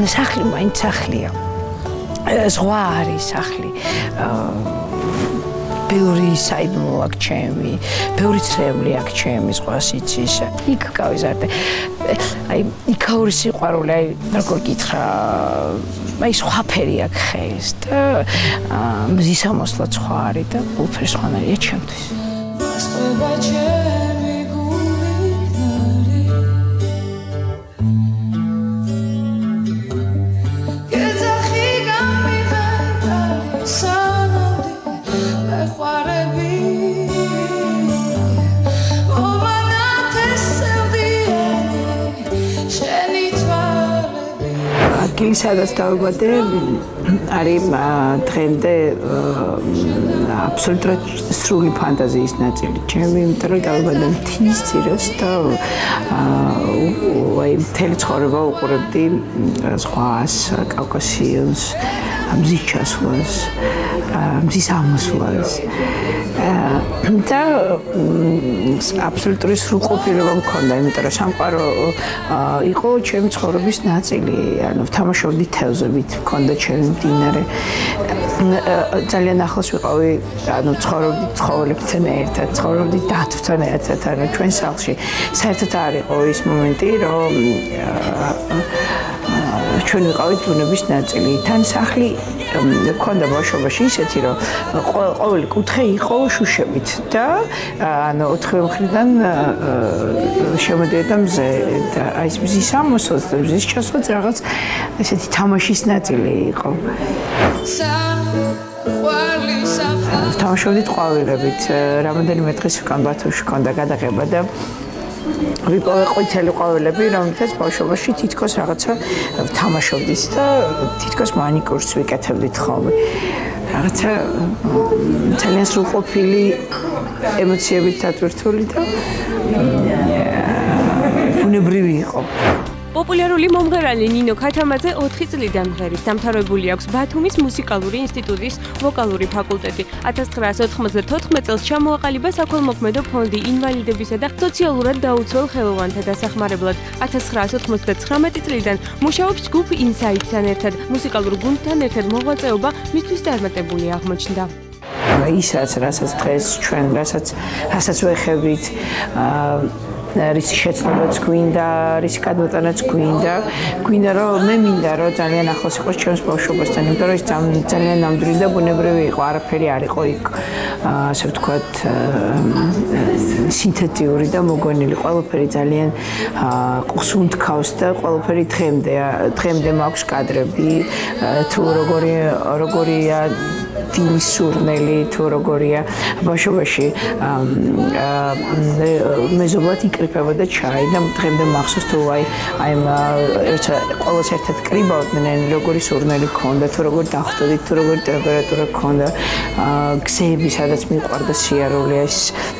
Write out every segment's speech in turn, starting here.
სახლი მაინც სახლია. ზღვა არის სახლი. ბევრი საიდუმლო აქ ჩემი, ბევრი ცრემლი აქ ჩემი ზღვას იცის. იქ გავიზარდე. აი იქაური სიყვარული, აი როგორ გითხრა, აი სხვაფერი აქ ხეს და მზის ამოსვლაც სხვა არის და ყველაფერი სხვანაირია ჩემთვის. სადაც დავიბადე არის დღემდე აბსოლუტურად სრული ფანტაზიის ნაწილი. ჩემი იმიტომ რომ დავიბადე მთის ძირას და აი მთელი ცხოვრება უყურებდი ზღვას, კავკასიონს, მზის ჩასვლას, მზის ამოსვლას. და აბსოლუტური სრულყოფილება მქონდა, იმიტომ რომ სამყარო იყო ჩემი ცხოვრების ნაწილი. ანუ ვთამაშობდი თევზებით, მქონდა ჩემი მდინარე. ძალიან ახლოს ვიყავი, ანუ ცხოვრობდი ცხოველებთან ერთად, ცხოვრობდი დათვთან ერთად, ანუ ჩვენ სახლში. საერთოდ არ იყო ის მომენტი, რომ ჩვენ ვიყავით ბუნების ნაწილი. თან სახლი მქონდა ბავშვობაში ისეთი, რომ ყოველი კუთხე იყო შუშებით და ანუ 4 მხრიდან შემოდიოდა მზე და აი ეს მზის ამოსვლაც და მზის ჩასვლაც რაღაც ესეთი თამაშის ნაწილი იყო. თამაშობდით ყვავილებით, რამოდენიმე დღის უკან ბათუმში ჰქონდა გადაღება და ვიპოვე ყვითელი ყვავილები, რომლითაც ბავშვობაში თითქოს რაღაცა ვთამაშობდით და თითქოს მანიკურს ვიკეთებდით ხოლმე. რაღაცა ძალიან სრულყოფილი ემოციებით დატვირთული და ბუნებრივი იყო. პოპულარული მომღერალი ნინო ქათამაძე 4 წლიდან მღერის. დამთავრებული აქვს ბათუმის მუსიკალური ინსტიტუტის ვოკალური ფაკულტეტი. 1994 წელს ჩამოაყალიბა საქველმოქმედო ფონდი ინვალიდებისა და სოციალურად დაუცველ ხელოვანთა დასახმარებლად. 1999 წლიდან მუშაობს ჯგუფ ინსაიდთან ერთად. მუსიკალურ გუნდთან ერთად მოღვაწეობა მისთვის წარმატებული აღმოჩნდა. ისაც რასაც დღეს ჩვენ რასაც ვეხებით რის შეცნობაც გვინდა, რის გადმოტანაც გვინდა რომ მე მინდა რომ ძალიან ახლოს იყოს ჩემს ბავშვობასთან, იმიტომ რომ ის ძალიან ნამდვილი და ბუნებრივი იყო, არაფერი არ იყო იქ ასე ვთქვათ სინთეტიური და მოგონილი, ყველაფერი ძალიან ყუსუნთქავს და ყველაფერი დღემდე მაქვს კადრები, თუ როგორია დილის სურნელი, თუ როგორია ბავშვობაში მეზობლად იკრიფებოდა ჩაი და დღემდე მახსოვს თუ აი ყველას ერთად კრიბავდნენ, როგორი სურნელი ჰქონდა, თუ როგორ დახვდოდით, თუ როგორი ტემპერატურა ჰქონდა, გზები, სადაც მიყვარდა სიარული, ეს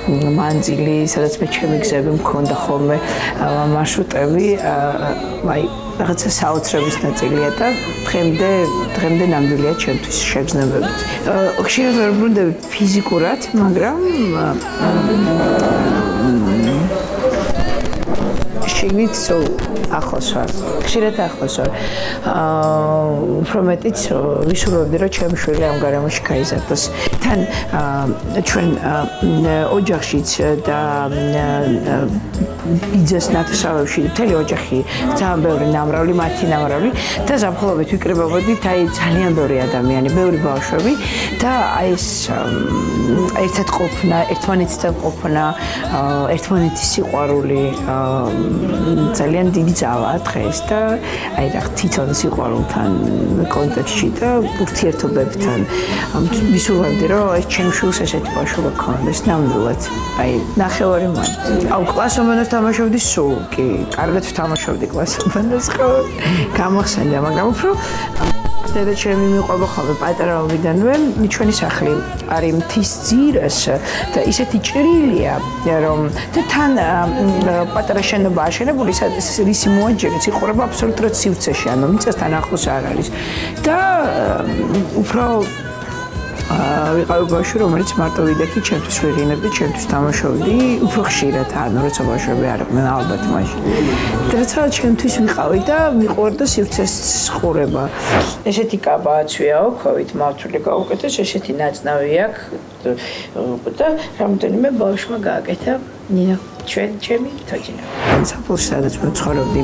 მანძილი, სადაც მე ჩემი გზები მქონდა ხოლმე, მარშრუტები, აი რაღაცა საოცრების ნაწილია და დღემდე ნამდვილია ჩემთვის შეგრძნებებით. ხშირად ვერ ბრუნდები ფიზიკურად, მაგრამ შიგნით სულ ახლოს ვარ. ხშირად ახლოს ვარ. უფრო მეტიც ვისურვებდი, რომ ჩემი შვილი ამ გარემოში გაიზარდოს. თან ჩვენ ოჯახშიც და ბიძას ნათესავებში მთელი ოჯახი ძალიან ბევრი ნამრავლი, მათი ნამრავლი და ზაფხულობით ვიკრიბებოდით აი ძალიან ბევრი ადამიანი, ბევრი ბავშვები და აი ეს ერთად ყოფნა, ერთმანეთთან ყოფნა, ერთმანეთის სიყვარული ძალიან დიდი ძალაა დღეს და აი რა თვითონ სიყვარულთან კონტექსტში და ურთიერთობებთან ვისურვებდი, რომ ეს ჩემ შვილს ესეთი ბავშვობა გქონდეს ნამდვილად. აი ნახევარი მან. აუ კლასომანას თამაშობდი სულ, კი, კარგად ვთამაშობდი კლასომანას, ხო? გამახსენდა, მაგრამ უფრო და ჩემი მიყვება ხოლმე პატარაობიდანვე ჩვენი სახლი არის მთის ძირას და ისეთი ჭრილია რომ და თან პატარა შენობა აშენებული რისი მოაჯერიც იყურება აბსოლუტურად სივრცეში, ანუ მიწასთან ახლოს არ არის და უფრო ვიყავი ბავშვი, რომელიც მარტო ვიდექი, ჩემთვის ვიღინებდი, ჩემთვის თამაშობდი, უფრო ხშირად, როცა ბავშვები არ იყვნენ ალბათ მაშინ. როცა ჩემთვის ვიყავი და მიყვარდა სივრცეს ხურება. ესეთი კაბა აცვიაო, ქოვით მავთული გავუკეთეს, ესეთი ნაწნავი აქვს და რამდენიმე ბავშვმა გააკეთა ნინა ჩემი თოჯინა. საფულში სადაც მცხოვრობდი,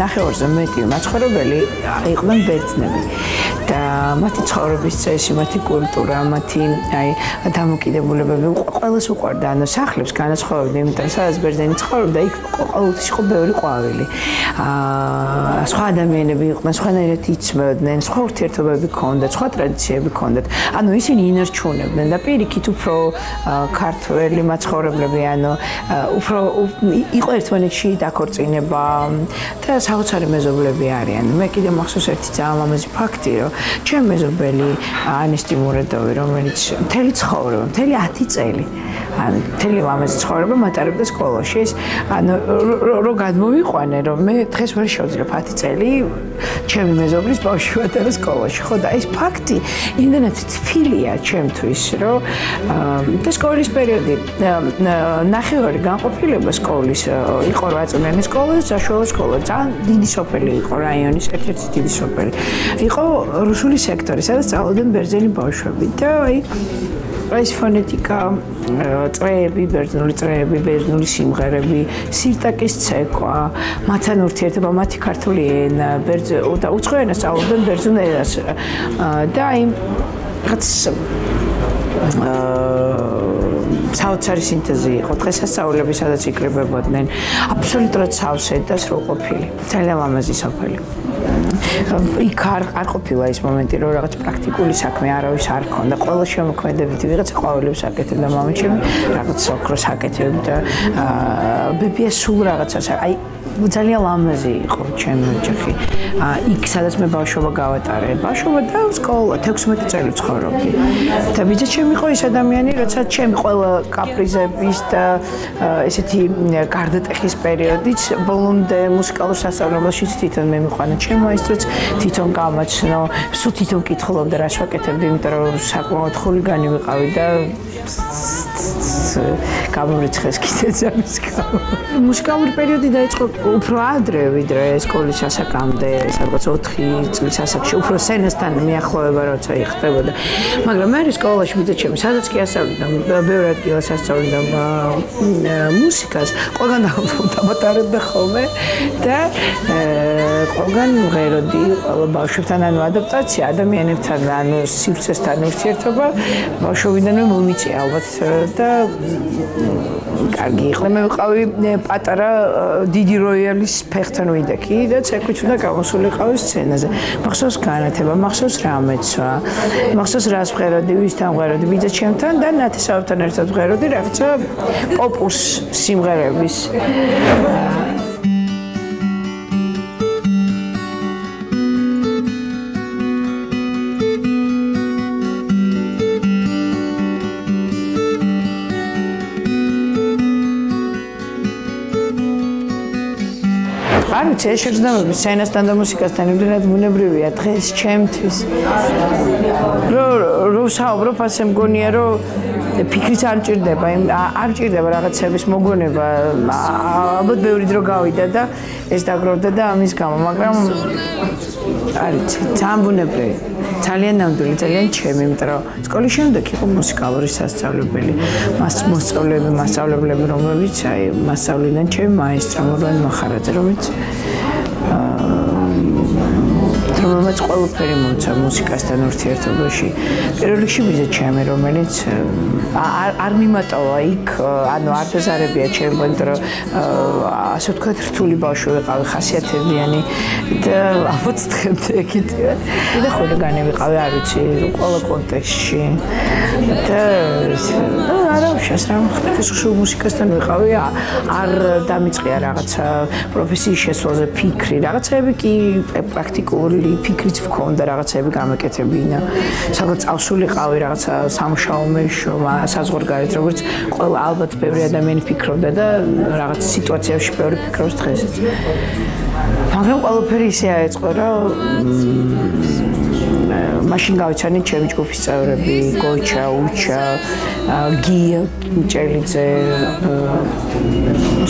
ნახევარზე მეტი მაცხოვრებელი იყვნენ ბერძნები და მათი ცხოვრების წესი, მათი კულტურა, მათი დამოკიდებულებები ყველას უყვარდა. ანუ სახლებს განაცხობდნენ, იმიტომ რომ სადაც ბერძენი ცხოვრობდა, იქ ყოველთვის იყო ბევრი ყვავილი. სხვა ადამიანები იყვნენ, სხვანაირად იცმევდნენ, სხვა ურთიერთობები ჰქონდათ, სხვა ტრადიციები ჰქონდათ. ანუ ისინი ინარჩუნებდნენ და პირიქით უფრო ქართველი მაცხოვრებლები, ანუ უფრო იყო ერთმანეთში დაქორწინება და საოცარი მეზობლები არიან. მე კიდე მახსოვს ერთი ძალიან ლამაზი ფაქტი, რომ ჩემი მეზობელი ანისტი მურედოვი, რომელიც მთელი ცხოვრება, მთელი 10 წელი, ანუ მთელი ლამაზი ცხოვრება მატარებდა სკოლაში. ეს ანუ რო გადმოვიყვანე, რომ მე დღეს ვერ შევძლებ 10 წელი ჩემი მეზობლის ბავშვი ვატარა სკოლაში. ხო და ეს ფაქტი იმდენად თბილია ჩემთვის, რომ და სკოლის პერიოდი ნახევარი განყოფილება სკოლის იყო 8 წლიანი სკოლა და საშუალო სკოლა. ძალიან დიდი სოფელი იყო რაიონის ერთ-ერთი დიდი სოფელი. იყო რუსული სექტორი, სადაც სწავლობდნენ ბერძენი ბავშვები და ეს ფონეტიკა, წრეები, ბერძნული წრეები, ბერძნული სიმღერები, სირტაკის ცეკვა, მათთან ურთიერთობა, მათი ქართული ენა, და უცხო ენას სწავლობდნენ ბერძნულ ენას და რაღაც საოცარი სინთეზი იყო. დღესასწაულები, სადაც იკრიბებოდნენ, აბსოლუტურად სავსე და სრულყოფილი. ძალიან ლამაზი სოფელი. იქ არ ყოფილა ის მომენტი, რომ რაღაც პრაქტიკული საქმე არავის არ ქონდა. ყველა შემოქმედებითი ვიღაცა ყვავილებს აკეთებდა, მამაჩემი რაღაც ოქროს აკეთებდა. ბებია სულ რაღაცას, ძალიან ლამაზი იყო ჩემი ოჯახი. იქ სადაც მე ბავშვობა გავატარე, ბავშვობა და სკოლა 16 წელი ცხოვრობდი. და ბიძაჩემი იყო ის ადამიანი, როცა ჩემი ყველა კაპრიზების და ესეთი გარდატეხის პერიოდიც ბოლომდე მუსიკალურ სასწავლებელშიც თვითონ მე მიყვანა ჩემ მაესტროც, თვითონ გამაჩნო, სულ თვითონ კითხულობდა რას ვაკეთებდი, იმიტომ რომ საკმაოდ ხულიგანი ვიყავი და გამომრიცხეს კიდე ძამის გამო. მუსიკალური პერიოდი დაიწყო უფრო ადრე, ვიდრე სკოლის ასაკამდე, სადღაც 4 წლის ასაკში, უფრო სცენასთან მიახლოვება როცა იხდებოდა. მაგრამ მე სკოლაში ბიძაჩემი, სადაც კი ასწავლიდა, ბევრ ადგილას ასწავლიდა მუსიკას, ყველგან დამატარებდა ხოლმე და ყველგან მღეროდი, ყველა ბავშვებთან, ანუ ადაპტაცია, ადამიანებთან, ანუ სივრცესთან ურთიერთობა ბავშვობიდანვე მომიწია ალბათ და კარგი იყო. მე ვიყავი პატარა დიდი როიალის ფეხთან ვიდექი და ცეკვით უნდა გამოსულიყავი სცენაზე. მახსოვს განათება, მახსოვს რამეცვა, მახსოვს რას ვღეროდი, ვისთან ვღეროდი, ბიძაჩემთან და ნათესავთან ერთად ვღეროდი რაღაცა პოპუს სიმღერების. არ ვიცი, ეს შეგრძნებები სცენასთან და მუსიკასთან იმდენად ბუნებრივია დღეს ჩემთვის. რო საუბრობ, ასე მგონია, რომ ფიქრიც არ ჭირდება, არ ჭირდება რაღაცების მოგონება. ალბათ ბევრი დრო გავიდა და ეს დაგროვდა და ამის გამო, მაგრამ არ ვიცი, ძალიან ბუნებრივია. ძალიან ნამდვილი, ძალიან ჩემი, იმიტომ რომ სკოლის შემდეგ იყო მუსიკალური სასწავლებელი. მასწავლებლები, რომლებიც მასწავლიდან ჩემი მაესტრო მურვან მახარაძე, რომელიც რომელმაც ყველაფერი მოუცა მუსიკასთან ურთიერთობაში. პირველ რიგში ბიძაჩემი, რომელიც არ მიმატოვა იქ, ანუ არ დაზარებია ჩემი, იმიტომ რომ ასე ვთქვათ, რთული ბავშვი ვიყავი, ხასიათებიანი და ალბათ დღემდე ეგეთია. და ხულიგანი ვიყავი, არ ვიცი, ყველა კონტექსტში. და არა უშავს რა ხდება, სულ მუსიკასთან ვიყავი, არ დამიწყია რაღაცა პროფესიის შესვლაზე ფიქრი, რაღაცები კი პრაქტიკული ფიქრიც ვქონდა, რაღაცები გამეკეთებინა. სადღაც წავსულიყავი რაღაცა სამუშაო მეშო, საზღვარგარეთ, როგორც ყველა ალბათ ბევრი ადამიანი ფიქრობდა და რაღაც სიტუაციებში ბევრი ფიქრობს დღესაც. მაგრამ ყველაფერი ისე აეწყო, რომ მაშინ გავიცანით ჩემი ჯგუფის წევრები, გოჩა, უჩა, გია, ჭელიძე,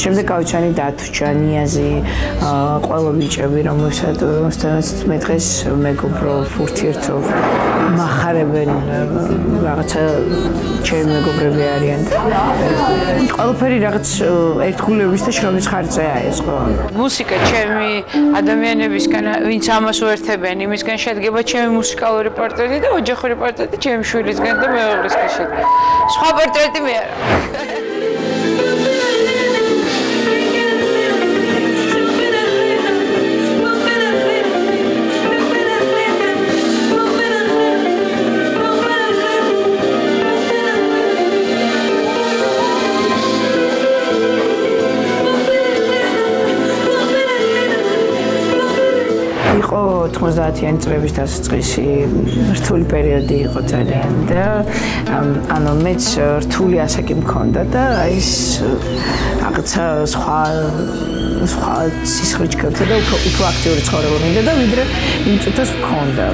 შემდეგ გავიცანით დათუჩა, ნიაზი, ყველა ბიჭები, რომელსაც მე დღეს მეგობრობ, ურთიერთობ, მახარებენ რაღაცა ჩემი მეგობრები არიან. ყველაფერი რაღაც ერთგულების და შრომის ხარჯზეა ეს ხო? მუსიკა ჩემი ადამიანებისგან, ვინც ამას უერთებენ, იმისგან შედგება ჩემი მუსიკალური პორტრეტი და ოჯახური პორტრეტი ჩემი შვილისგან და მეუღლისგან შედგება. სხვა პორტრეტი მე არა. იყო 90-იანი წლების დასაწყისი, რთული პერიოდი იყო ძალიან და ანუ მეც რთული ასაკი მქონდა და ის რაღაცა სხვა სისხლიჩქებდა და უფრო აქტიური ცხოვრება მინდა და ვიდრე იმ წუთას მქონდა.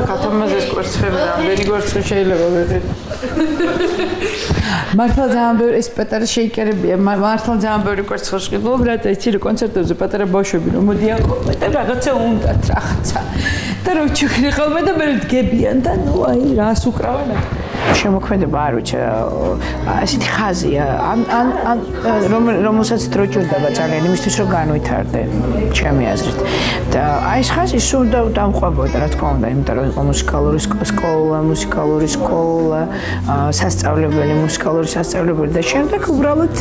კათამაზეს კვერცხები რამდენი კვერცხი შეიძლება ვიყიდო. მართლა ძალიან ბევრი ეს პატარა შეიკერებია, მართლა ძალიან ბევრი კვერცხებს ვიყიდო, რათა იცი რომ კონცერტებზე პატარა ბავშვები რომ მოდიან ხოლმე და რაღაცა უნდათ რაღაცა. და რომ ჩუქნი ხოლმე და მე დგებიან და ნუ აი რას უკრავენ. შემოქმედება არ ვიცი, ესეთი ხაზია, ან რომელსაც დრო ჭირდება ძალიან იმისთვის რომ განვითარდე, ჩემი აზრით. და აი ეს ხაზი სულ დამყვებოდა, რა თქმა უნდა, იმიტომ რომ იყო მუსიკალური სკოლა, სასწავლებელი, მუსიკალური სასწავლებელი და შემდეგ უბრალოდ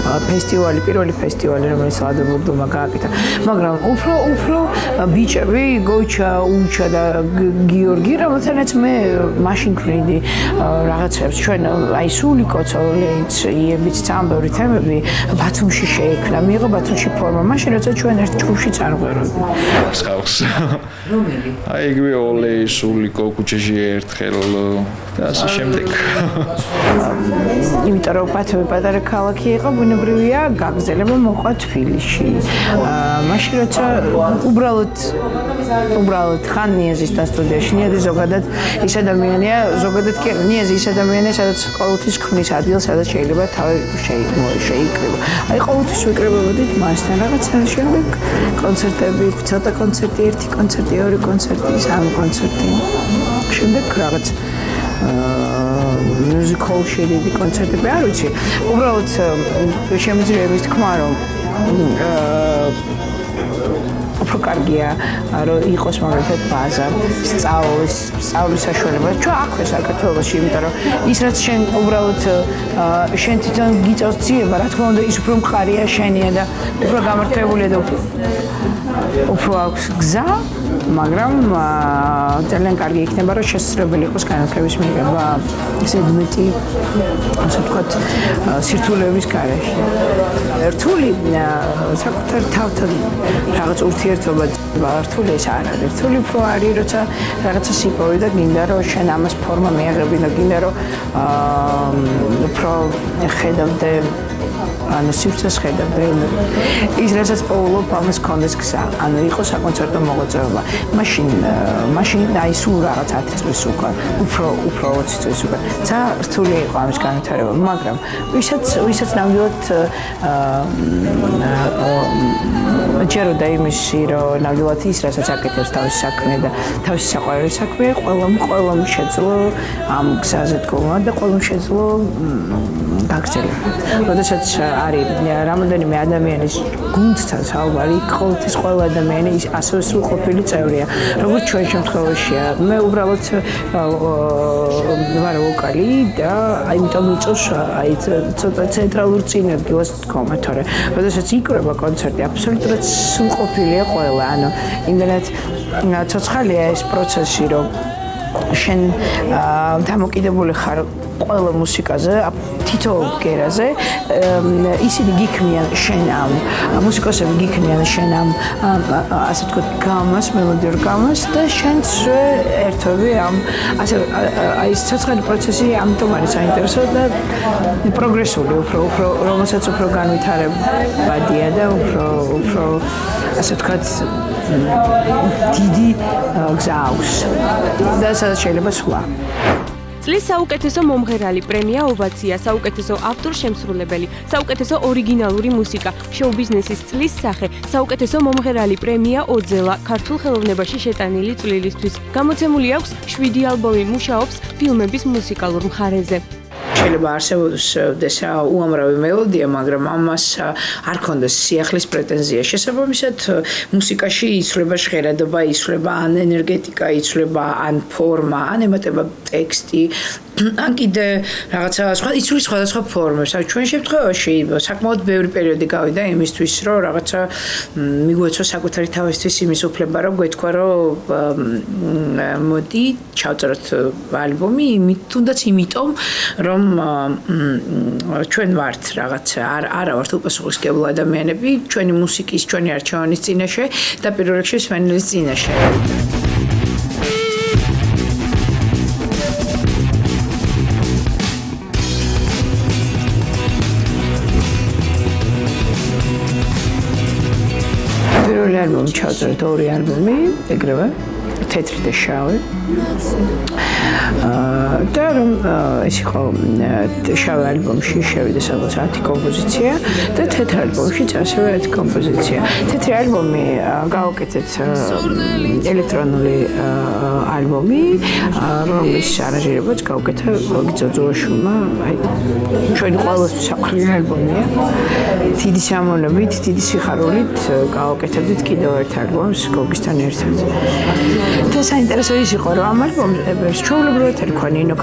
ფესტივალი, პირველი ფესტივალი, რომელიც ლადაბურდულმა გააკეთა. მაგრამ უფრო ბიჭები, გოჩა, უჩა და გიორგი, რომელთანაც მე მაშინ ვქნიდი რაღაცებს. ჩვენ აი სული კოცოლებიც, იებიც, ძალიან ბევრი თემები ბათუმში შეიქმნა. მიიღო ბათუმში ფორმა. მაშინ როცა ჩვენ ერთ ჯგუფში წარღვეროდი. ხავს. რომელი? აი იგივე ოლე, სულიკო, ქუჩაში ერთხელ და ასე შემდეგ. იმიტომ რომ ბათუმი პატარა ქალაქი იყო, ბუნებრივია გაგზელება მოყვა თბილისში. მაშინ როცა უბრალოდ ხან ნიაზისთან სტუდიაში, ნიაზი ზოგადად ის ადამიანია, ზოგადად კი ნიაზი ის ადამიანია, სადაც ყოველთვის ქმნის ადგილს, სადაც შეიძლება თავი შეიკრიბო. აი ყოველთვის ვიკრიბებოდით მასთან რაღაცა შემდეგ კონცერტები, ცოტა კონცერტი, ერთი კონცერტი, ორი კონცერტი, სამი კონცერტი. შემდეგ რაღაც მუსიკალში დიდი კონცერტები არ ვიცი. უბრალოდ შემიძლია იმის თქმა, რომ უფრო კარგია რომ იყოს მაგალითად ბაზა, სწავლის საშუალება. ჩვენ აქვე საქართველოში, იმიტომ რომ ის რაც შენ უბრალოდ შენ თვითონ გიწევს ძიება, რა თქმა უნდა ის უფრო მყარია შენია და უფრო გამართლებულია და უფრო აქვს გზა, მაგრამ ძალიან კარგი იქნება რომ შესაძლებელი იყოს განათლების მიღება ზედმეტი, ასე ვთქვათ, სირთულეების გარეშე. რთული საკუთარ თავთან რაღაც ურთიერთობა რთული ეს არ არის. რთული უფრო არის, როცა რაღაცა სიპოვე და გინდა რომ შენ ამას ფორმა მიაღები და გინდა რომ უფრო ხედავდე ანუ სივრცეს ხედავდე ის რასაც პოულობ ამას კონდეს გზა. ანუ იყო საკონცერტო მოღვაწეობა. მაშინ აი სულ რაღაც 10 წლის უკან, უფრო 20 წლის უკან. ცა რთული იყო ამის განვითარება, მაგრამ ვისაც ნამდვილად ჯეროდა იმისი, რომ ნამდვილად ის რასაც აკეთებს თავის საქმე და თავის საყვარელი საქმე, ყველამ შეძლო ამ გზაზე დგომა და ყველამ შეძლო გაგრძელება. როდესაც არის რამოდენიმე ადამიანის გუნდთან საუბარი, ყოველთვის ყველა ადამიანი ასევე სრულყოფილი წევრია. როგორც ჩვენ შემთხვევაშია, მე უბრალოდ ვარ ვოკალი და აიმიტომ იწევს აი ცოტა ცენტრალურ წინ ადგილას დგომა, თორე როდესაც იკრება კონცერტი, აბსოლუტურად სრულყოფილია ყველა. ანუ იმდენად ცოცხალია ეს პროცესი, რომ შენ დამოკიდებული ხარ ყველა მუსიკაზე, თითოეულ ბგერაზე, ისინი გიქმნიან შენ ამ მუსიკოსები გიქმნიან შენ ამ ასე ვთქვათ გამას, მელოდიურ გამას და შენც ერთვები ამ ასე აი ცოცხალი პროცესი ამიტომ არის საინტერესო და პროგრესული, უფრო რომელსაც უფრო განვითარებადია და უფრო ასე ვთქვათ დიდი გზა აქვს და სადაც შეიძლება სვლა. წლის საუკეთესო მომღერალი პრემია ოვაცია, საუკეთესო ავტორ-შემსრულებელი, საუკეთესო ორიგინალური მუსიკა, შოუ-ბიზნესის წლის სახე, საუკეთესო მომღერალი პრემია ოძელა, ქართულ ხელოვნებაში შეტანილი წვლილისთვის. გამოცემული აქვს 7 ალბომი, მუშაობს ფილმების მუსიკალურ მხარეზე. შეიძლება არსებობდეს უამრავი მელოდია, მაგრამ ამას არ ქონდეს სიახლის პრეტენზია. შესაბამისად, მუსიკაში იცვლება ჟღერადობა, იცვლება ან ენერგეტიკა, იცვლება ან ფორმა, ან ემატება ტექსტი, ან კიდე რაღაცა იცვლის სხვადასხვა ფორმებს. ჩვენ შემთხვევაში საკმაოდ ბევრი პერიოდი გავიდა იმისთვის, რომ რაღაცა მიგვეცვა საკუთარი თავისთვის იმის უფლება, რომ გვეთქვა, რომ მოდი ჩავწეროთ ალბომი, თუნდაც იმიტომ, რომ ჩვენ ვართ რაღაც არა ვართ უპასუხისმგებლო ადამიანები ჩვენი მუსიკის, ჩვენი არჩევანის წინაშე და პირველ რიგში მსმენელის წინაშე. პირველი ალბომი ჩავწერეთ, ორი ალბომი, ეგრევე თეთრი და შავი. და რომ ეს იყო შავ ალბომში შევიდა სადღაც 10 კომპოზიცია და თეთრ ალბომშიც ასევე 10 კომპოზიცია. თეთრი ალბომი გავაკეთეთ ელექტრონული ალბომი, რომლის არანჟირებაც გავაკეთა გიძოძოაშვილმა. აი ჩვენი ყოველთვის საყვარელი ალბომია. დიდი სამონებით, დიდი სიხარულით გავაკეთებდით კიდევ ერთ ალბომს გოგისთან ერთად. და საინტერესო ის იყო, რომ ამ ალბომს ჩვეულებრივად ერქვა ნინო